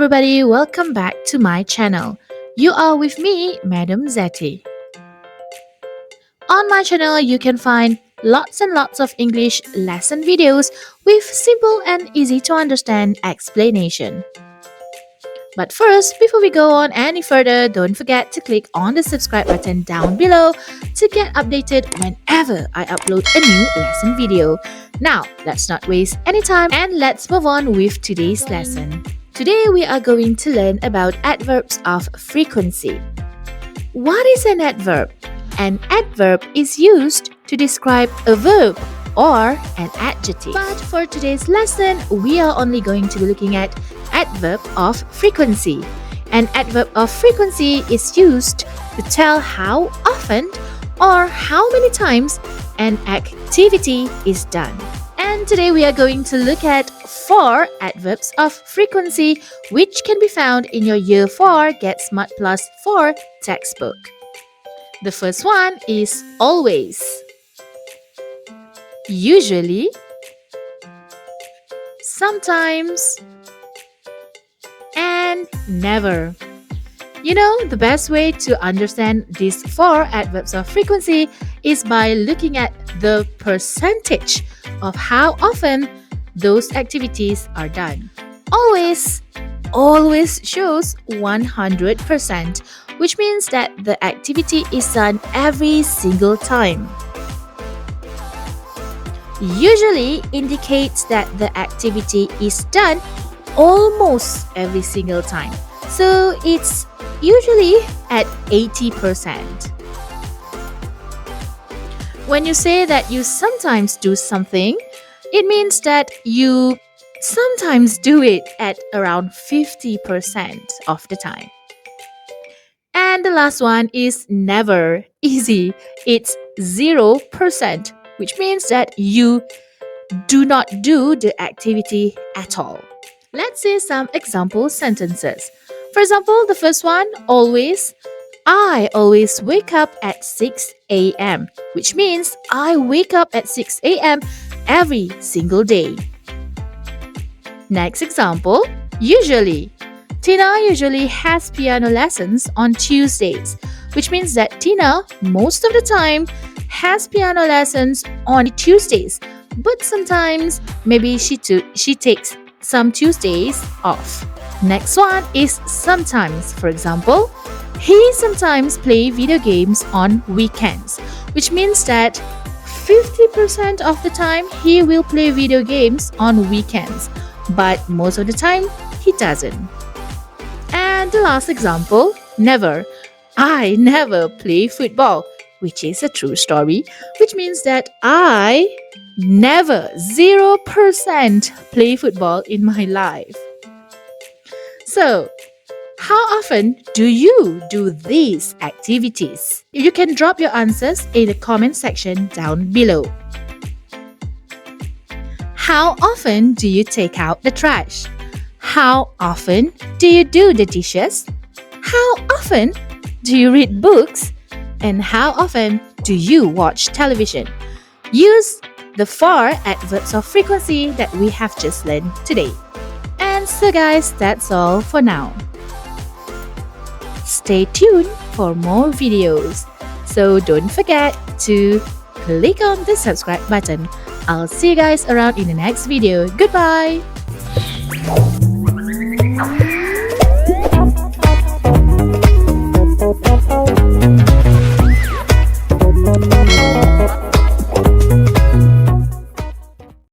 everybody, welcome back to my channel. You are with me, Madam ZETTY. On my channel, you can find lots and lots of English lesson videos with simple and easy to understand explanation. But first, before we go on any further, don't forget to click on the subscribe button down below to get updated whenever I upload a new lesson video. Now, let's not waste any time and let's move on with today's lesson. Today we are going to learn about adverbs of frequency. What is an adverb? An adverb is used to describe a verb or an adjective. But for today's lesson, we are only going to be looking at adverb of frequency. An adverb of frequency is used to tell how often or how many times an activity is done. And today we are going to look at 4 adverbs of frequency which can be found in your Year 4 Get Smart Plus 4 textbook. The first one is always, usually, sometimes, and never. You know, the best way to understand these 4 adverbs of frequency is by looking at the percentage of how often those activities are done. Always shows 100%, which means that the activity is done every single time. Usually indicates that the activity is done almost every single time. So it's usually at 80%. When you say that you sometimes do something, it means that you sometimes do it at around 50% of the time. And the last one is never. Easy. It's 0%, which means that you do not do the activity at all. Let's see some example sentences. For example, the first one, always. I always wake up at 6 a.m., which means I wake up at 6 a.m. every single day. Next example, usually. Tina usually has piano lessons on Tuesdays, which means that Tina, most of the time, has piano lessons on Tuesdays, but sometimes maybe she takes some Tuesdays off. Next one is sometimes. For example, he sometimes plays video games on weekends, which means that 50% of the time he will play video games on weekends, but most of the time he doesn't. And the last example, never. I never play football, which is a true story, which means that I never, 0% play football in my life. So, how often do you do these activities? You can drop your answers in the comment section down below. How often do you take out the trash? How often do you do the dishes? How often do you read books? And how often do you watch television? Use the 4 adverbs of frequency that we have just learned today. And so guys, that's all for now. Stay tuned for more videos. So don't forget to click on the subscribe button. I'll see you guys around in the next video. Goodbye!